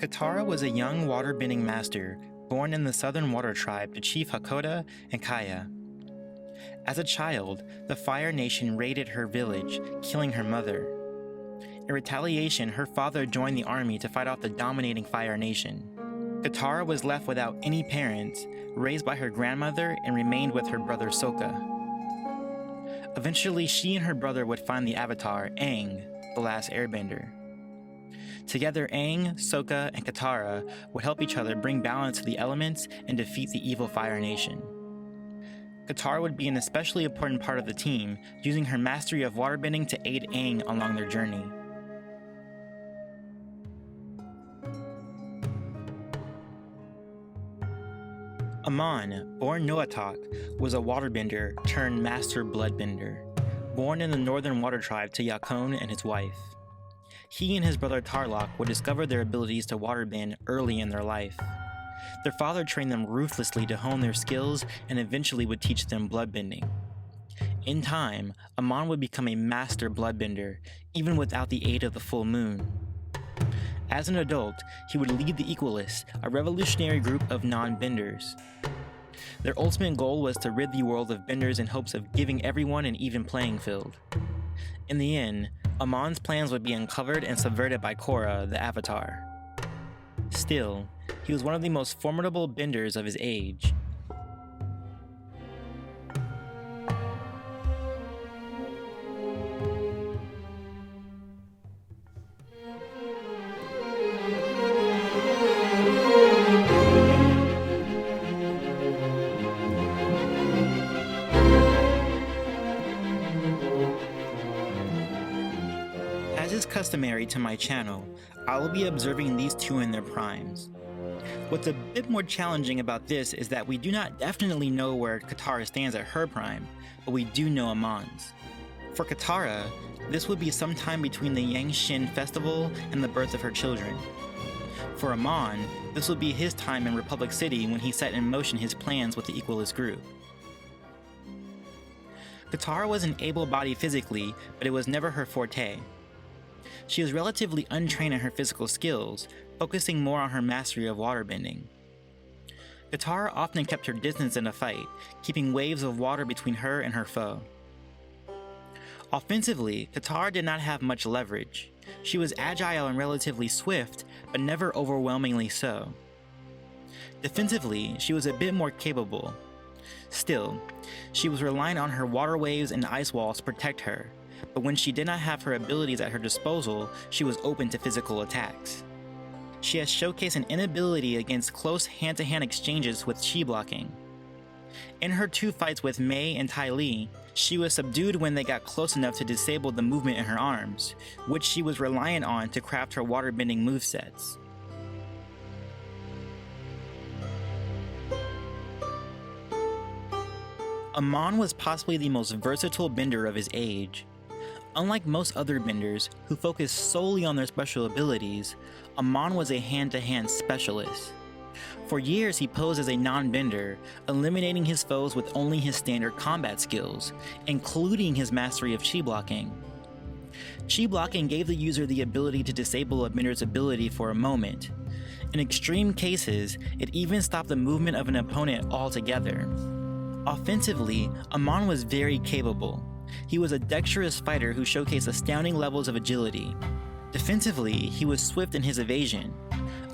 Katara was a young waterbending master born in the southern water tribe to Chief Hakoda and Kaya. As a child, the Fire Nation raided her village, killing her mother. In retaliation, her father joined the army to fight off the dominating Fire Nation. Katara was left without any parents, raised by her grandmother, and remained with her brother Sokka. Eventually, she and her brother would find the Avatar, Aang, the last airbender. Together, Aang, Sokka, and Katara would help each other bring balance to the elements and defeat the evil Fire Nation. Katara would be an especially important part of the team, using her mastery of waterbending to aid Aang along their journey. Amon, born Noatak, was a waterbender turned master bloodbender, born in the northern water tribe to Yakon and his wife. He and his brother Tarlok would discover their abilities to waterbend early in their life. Their father trained them ruthlessly to hone their skills and eventually would teach them bloodbending. In time, Amon would become a master bloodbender, even without the aid of the full moon. As an adult, he would lead the Equalists, a revolutionary group of non-benders. Their ultimate goal was to rid the world of benders in hopes of giving everyone an even playing field. In the end, Amon's plans would be uncovered and subverted by Korra, the Avatar. Still, he was one of the most formidable benders of his age. As is customary to my channel, I will be observing these two in their primes. What's a bit more challenging about this is that we do not definitely know where Katara stands at her prime, but we do know Amon's. For Katara, this would be sometime between the Yangshin festival and the birth of her children. For Amon, this would be his time in Republic City when he set in motion his plans with the Equalist group. Katara was an able-bodied physically, but it was never her forte. She was relatively untrained in her physical skills, focusing more on her mastery of waterbending. Katara often kept her distance in a fight, keeping waves of water between her and her foe. Offensively, Katara did not have much leverage. She was agile and relatively swift, but never overwhelmingly so. Defensively, she was a bit more capable. Still, she was relying on her water waves and ice walls to protect her, but when she did not have her abilities at her disposal, she was open to physical attacks. She has showcased an inability against close hand-to-hand exchanges with chi blocking. In her two fights with Mei and Ty Lee, she was subdued when they got close enough to disable the movement in her arms, which she was reliant on to craft her waterbending movesets. Amon was possibly the most versatile bender of his age. Unlike most other benders, who focused solely on their special abilities, Amon was a hand-to-hand specialist. For years he posed as a non-bender, eliminating his foes with only his standard combat skills, including his mastery of chi blocking. Chi blocking gave the user the ability to disable a bender's ability for a moment. In extreme cases, it even stopped the movement of an opponent altogether. Offensively, Amon was very capable. He was a dexterous fighter who showcased astounding levels of agility. Defensively, he was swift in his evasion.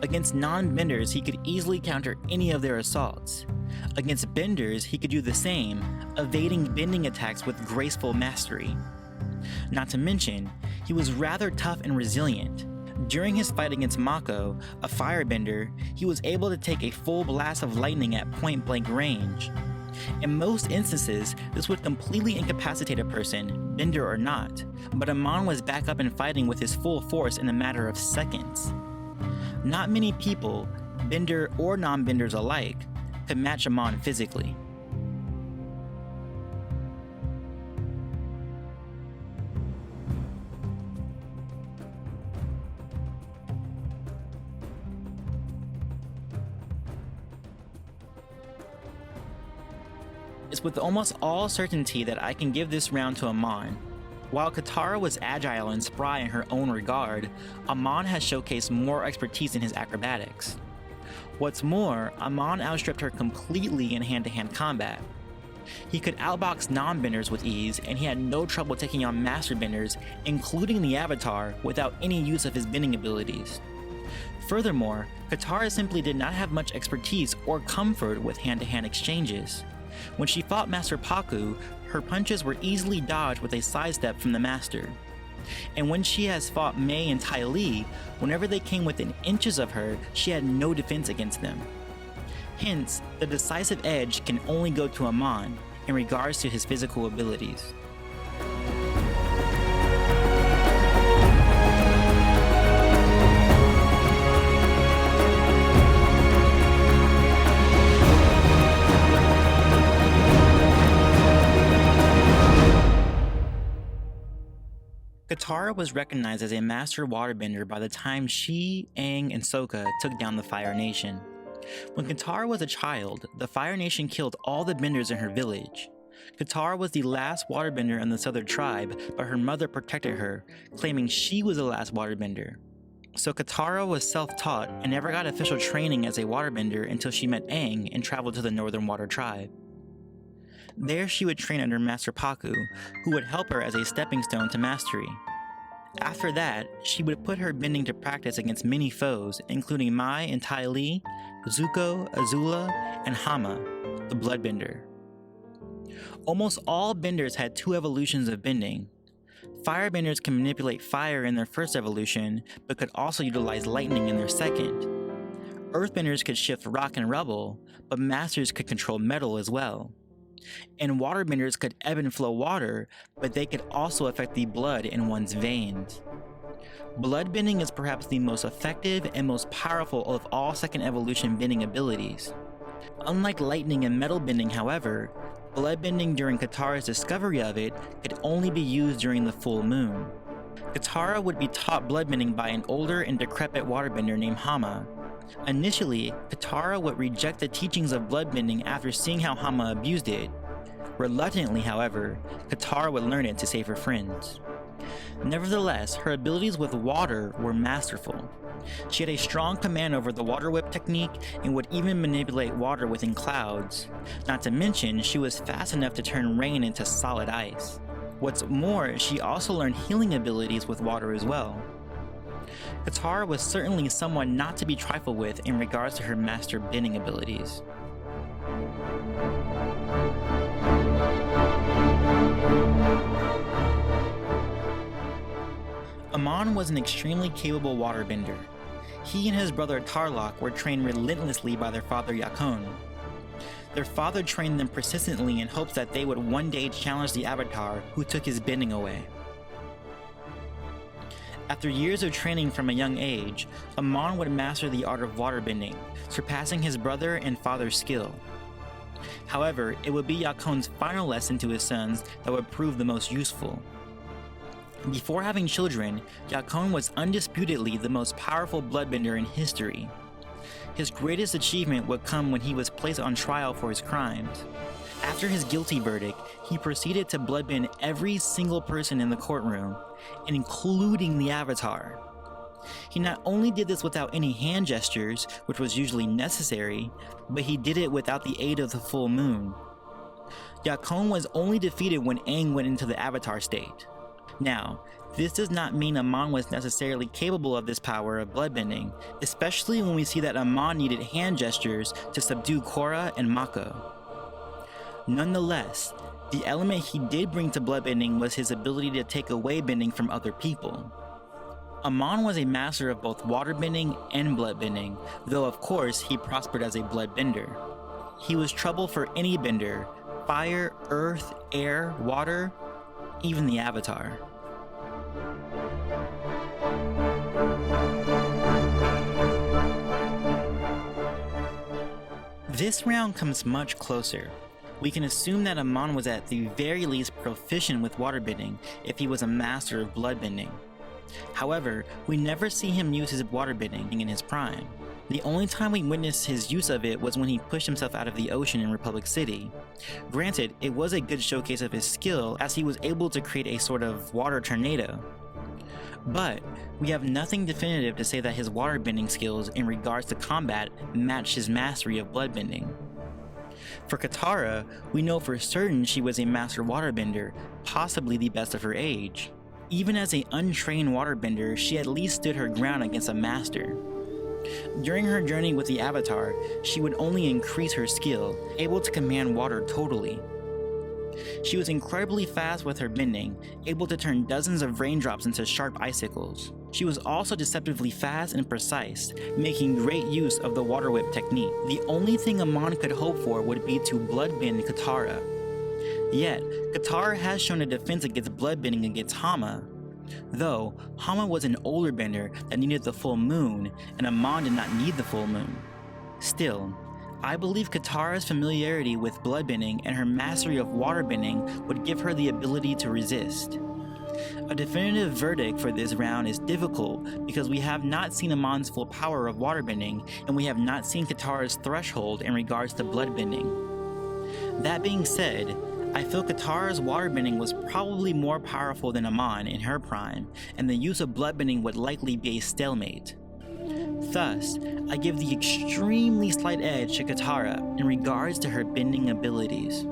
Against non-benders, he could easily counter any of their assaults. Against benders, he could do the same, evading bending attacks with graceful mastery. Not to mention, he was rather tough and resilient. During his fight against Mako, a firebender, he was able to take a full blast of lightning at point-blank range. In most instances, this would completely incapacitate a person, bender or not, but Amon was back up and fighting with his full force in a matter of seconds. Not many people, bender or non-benders alike, could match Amon physically. It's with almost all certainty that I can give this round to Amon. While Katara was agile and spry in her own regard, Amon has showcased more expertise in his acrobatics. What's more, Amon outstripped her completely in hand-to-hand combat. He could outbox non-benders with ease, and he had no trouble taking on master benders, including the Avatar, without any use of his bending abilities. Furthermore, Katara simply did not have much expertise or comfort with hand-to-hand exchanges. When she fought Master Pakku, her punches were easily dodged with a sidestep from the Master. And when she has fought Mei and Ty Lee, whenever they came within inches of her, she had no defense against them. Hence, the decisive edge can only go to Amon in regards to his physical abilities. Katara was recognized as a master waterbender by the time she, Aang, and Sokka took down the Fire Nation. When Katara was a child, the Fire Nation killed all the benders in her village. Katara was the last waterbender in the Southern tribe, but her mother protected her, claiming she was the last waterbender. So Katara was self-taught and never got official training as a waterbender until she met Aang and traveled to the Northern Water tribe. There she would train under Master Pakku, who would help her as a stepping stone to mastery. After that, she would put her bending to practice against many foes, including Mai and Ty Lee, Zuko, Azula, and Hama, the Bloodbender. Almost all benders had two evolutions of bending. Firebenders can manipulate fire in their first evolution, but could also utilize lightning in their second. Earthbenders could shift rock and rubble, but masters could control metal as well. And waterbenders could ebb and flow water, but they could also affect the blood in one's veins. Bloodbending is perhaps the most effective and most powerful of all second evolution bending abilities. Unlike lightning and metal bending, however, bloodbending during Katara's discovery of it could only be used during the full moon. Katara would be taught bloodbending by an older and decrepit waterbender named Hama. Initially, Katara would reject the teachings of bloodbending after seeing how Hama abused it. Reluctantly, however, Katara would learn it to save her friends. Nevertheless, her abilities with water were masterful. She had a strong command over the water whip technique and would even manipulate water within clouds. Not to mention, she was fast enough to turn rain into solid ice. What's more, she also learned healing abilities with water as well. Katara was certainly someone not to be trifled with in regards to her master bending abilities. Amon was an extremely capable waterbender. He and his brother Tarlok were trained relentlessly by their father Yakon. Their father trained them persistently in hopes that they would one day challenge the Avatar who took his bending away. After years of training from a young age, Amon would master the art of waterbending, surpassing his brother and father's skill. However, it would be Yakon's final lesson to his sons that would prove the most useful. Before having children, Yakon was undisputedly the most powerful bloodbender in history. His greatest achievement would come when he was placed on trial for his crimes. After his guilty verdict, he proceeded to bloodbend every single person in the courtroom, including the Avatar. He not only did this without any hand gestures, which was usually necessary, but he did it without the aid of the full moon. Yakon was only defeated when Aang went into the Avatar state. Now, this does not mean Amon was necessarily capable of this power of bloodbending, especially when we see that Amon needed hand gestures to subdue Korra and Mako. Nonetheless, the element he did bring to bloodbending was his ability to take away bending from other people. Amon was a master of both waterbending and bloodbending, though of course he prospered as a bloodbender. He was trouble for any bender: fire, earth, air, water, even the Avatar. This round comes much closer. We can assume that Amon was at the very least proficient with waterbending if he was a master of bloodbending. However, we never see him use his waterbending in his prime. The only time we witnessed his use of it was when he pushed himself out of the ocean in Republic City. Granted, it was a good showcase of his skill as he was able to create a sort of water tornado. But we have nothing definitive to say that his waterbending skills in regards to combat matched his mastery of bloodbending. For Katara, we know for certain she was a master waterbender, possibly the best of her age. Even as an untrained waterbender, she at least stood her ground against a master. During her journey with the Avatar, she would only increase her skill, able to command water totally. She was incredibly fast with her bending, able to turn dozens of raindrops into sharp icicles. She was also deceptively fast and precise, making great use of the water whip technique. The only thing Amon could hope for would be to bloodbend Katara. Yet, Katara has shown a defense against bloodbending against Hama. Though, Hama was an older bender that needed the full moon, and Amon did not need the full moon. Still, I believe Katara's familiarity with bloodbending and her mastery of waterbending would give her the ability to resist. A definitive verdict for this round is difficult because we have not seen Amon's full power of waterbending, and we have not seen Katara's threshold in regards to bloodbending. That being said, I feel Katara's waterbending was probably more powerful than Amon in her prime, and the use of bloodbending would likely be a stalemate. Thus, I give the extremely slight edge to Katara in regards to her bending abilities.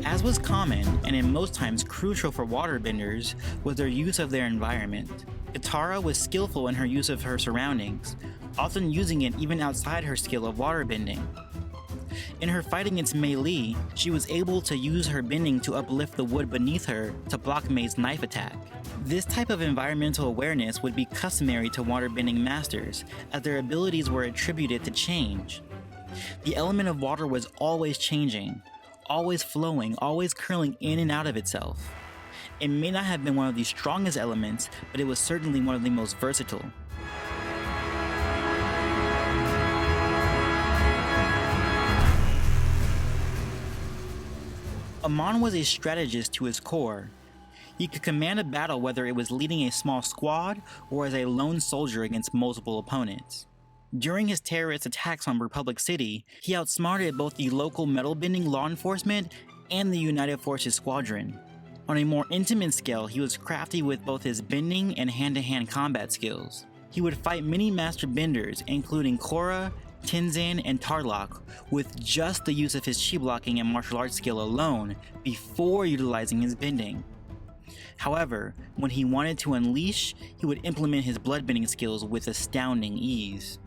As was common, and in most times crucial for waterbenders, was their use of their environment. Katara was skillful in her use of her surroundings, often using it even outside her skill of waterbending. In her fight against Mei Li, she was able to use her bending to uplift the wood beneath her to block Mei's knife attack. This type of environmental awareness would be customary to waterbending masters, as their abilities were attributed to change. The element of water was always changing, always flowing, always curling in and out of itself. It may not have been one of the strongest elements, but it was certainly one of the most versatile. Amon was a strategist to his core. He could command a battle whether it was leading a small squad or as a lone soldier against multiple opponents. During his terrorist attacks on Republic City, he outsmarted both the local metal-bending law enforcement and the United Forces Squadron. On a more intimate scale, he was crafty with both his bending and hand-to-hand combat skills. He would fight many master benders, including Korra, Tenzin, and Tarlok, with just the use of his chi blocking and martial arts skill alone before utilizing his bending. However, when he wanted to unleash, he would implement his bloodbending skills with astounding ease.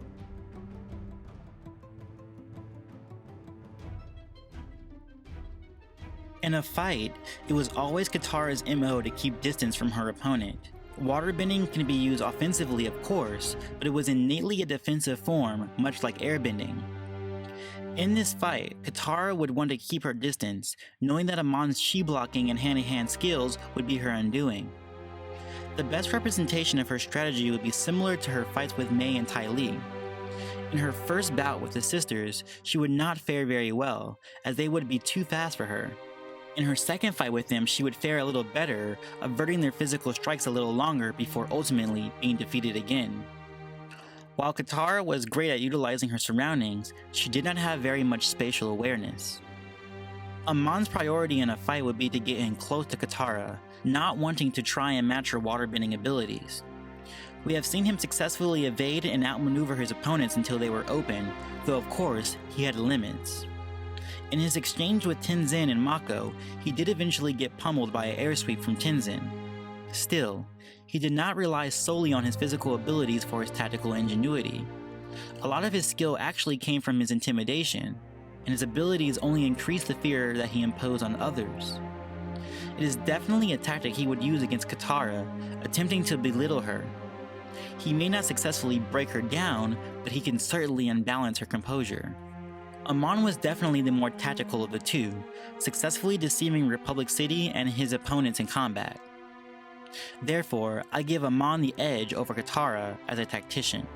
In a fight, it was always Katara's MO to keep distance from her opponent. Waterbending can be used offensively, of course, but it was innately a defensive form, much like airbending. In this fight, Katara would want to keep her distance, knowing that Amon's chi blocking and hand-to-hand skills would be her undoing. The best representation of her strategy would be similar to her fights with Mei and Ty Lee. In her first bout with the sisters, she would not fare very well, as they would be too fast for her. In her second fight with them, she would fare a little better, averting their physical strikes a little longer before ultimately being defeated again. While Katara was great at utilizing her surroundings, she did not have very much spatial awareness. Amon's priority in a fight would be to get in close to Katara, not wanting to try and match her waterbending abilities. We have seen him successfully evade and outmaneuver his opponents until they were open, though of course, he had limits. In his exchange with Tenzin and Mako, he did eventually get pummeled by an air sweep from Tenzin. Still, he did not rely solely on his physical abilities for his tactical ingenuity. A lot of his skill actually came from his intimidation, and his abilities only increased the fear that he imposed on others. It is definitely a tactic he would use against Katara, attempting to belittle her. He may not successfully break her down, but he can certainly unbalance her composure. Amon was definitely the more tactical of the two, successfully deceiving Republic City and his opponents in combat. Therefore, I give Amon the edge over Katara as a tactician.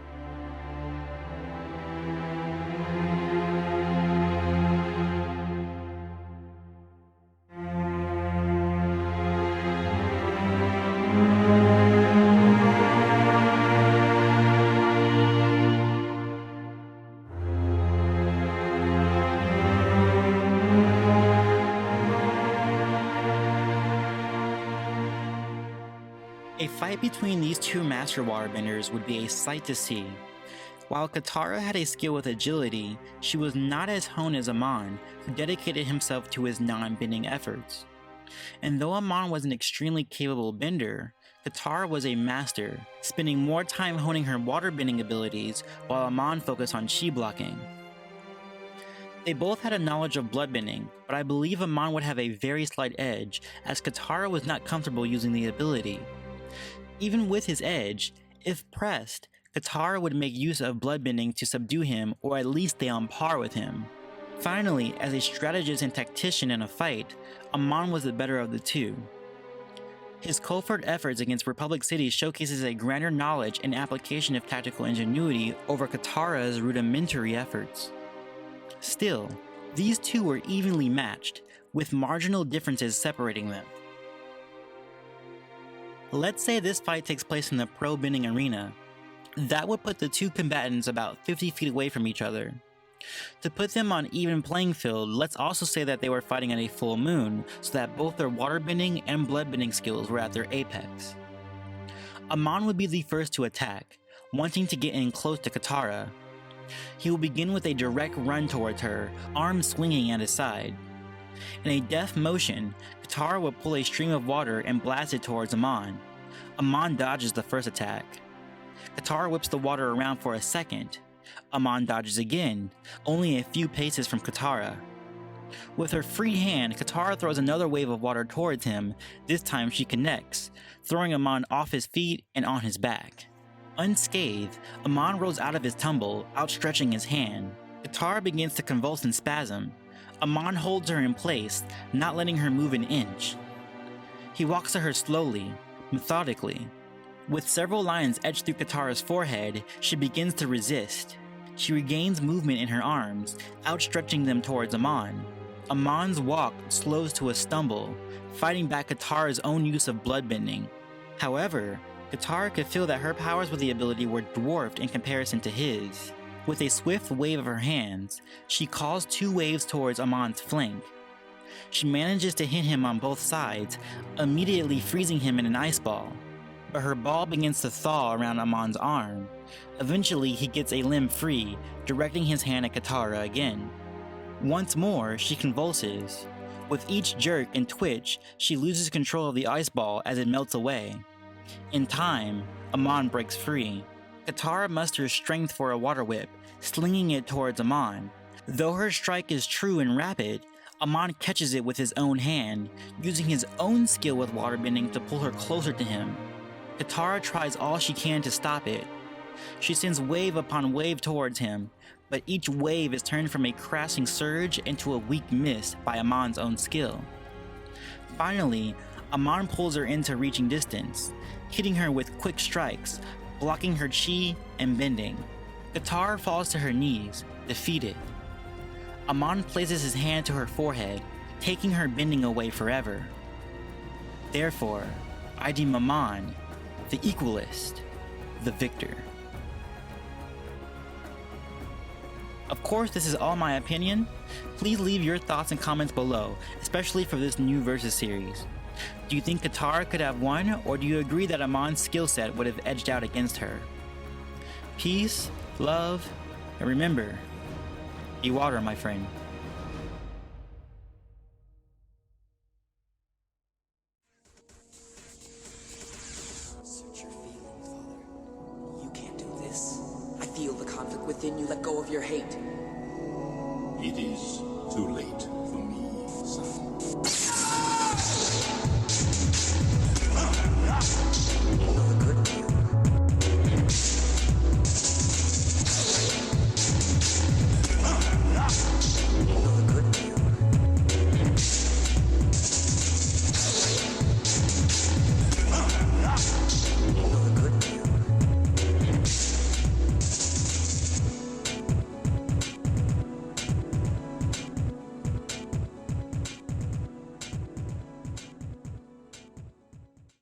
A fight between these two master waterbenders would be a sight to see. While Katara had a skill with agility, she was not as honed as Amon, who dedicated himself to his non-bending efforts. And though Amon was an extremely capable bender, Katara was a master, spending more time honing her waterbending abilities while Amon focused on chi blocking. They both had a knowledge of bloodbending, but I believe Amon would have a very slight edge, as Katara was not comfortable using the ability. Even with his edge, if pressed, Katara would make use of bloodbending to subdue him or at least stay on par with him. Finally, as a strategist and tactician in a fight, Amon was the better of the two. His covert efforts against Republic City showcases a grander knowledge and application of tactical ingenuity over Katara's rudimentary efforts. Still, these two were evenly matched, with marginal differences separating them. Let's say this fight takes place in the pro bending arena. That would put the two combatants about 50 feet away from each other. To put them on even playing field, let's also say that they were fighting at a full moon, so that both their waterbending and bloodbending skills were at their apex. Amon would be the first to attack, wanting to get in close to Katara. He will begin with a direct run towards her, arms swinging at his side. In a deft motion, Katara will pull a stream of water and blast it towards Amon. Amon dodges the first attack. Katara whips the water around for a second. Amon dodges again, only a few paces from Katara. With her free hand, Katara throws another wave of water towards him. This time she connects, throwing Amon off his feet and on his back. Unscathed, Amon rolls out of his tumble, outstretching his hand. Katara begins to convulse and spasm. Amon holds her in place, not letting her move an inch. He walks to her slowly, methodically. With several lines etched through Katara's forehead, she begins to resist. She regains movement in her arms, outstretching them towards Amon. Amon's walk slows to a stumble, fighting back Katara's own use of bloodbending. However, Katara could feel that her powers with the ability were dwarfed in comparison to his. With a swift wave of her hands, she calls two waves towards Amon's flank. She manages to hit him on both sides, immediately freezing him in an ice ball. But her ball begins to thaw around Amon's arm. Eventually, he gets a limb free, directing his hand at Katara again. Once more, she convulses. With each jerk and twitch, she loses control of the ice ball as it melts away. In time, Amon breaks free. Katara musters strength for a water whip, slinging it towards Amon. Though her strike is true and rapid, Amon catches it with his own hand, using his own skill with waterbending to pull her closer to him. Katara tries all she can to stop it. She sends wave upon wave towards him, but each wave is turned from a crashing surge into a weak miss by Amon's own skill. Finally, Amon pulls her into reaching distance, hitting her with quick strikes, blocking her chi and bending. Katara falls to her knees, defeated. Amon places his hand to her forehead, taking her bending away forever. Therefore, I deem Amon, the Equalist, the victor. Of course, this is all my opinion. Please leave your thoughts and comments below, especially for this new Versus series. Do you think Katara could have won, or do you agree that Amon's skill set would have edged out against her? Peace, love, and remember, be water, my friend. Search your feelings, Father. You can't do this. I feel the conflict within you. Let go of your hate. It is too late.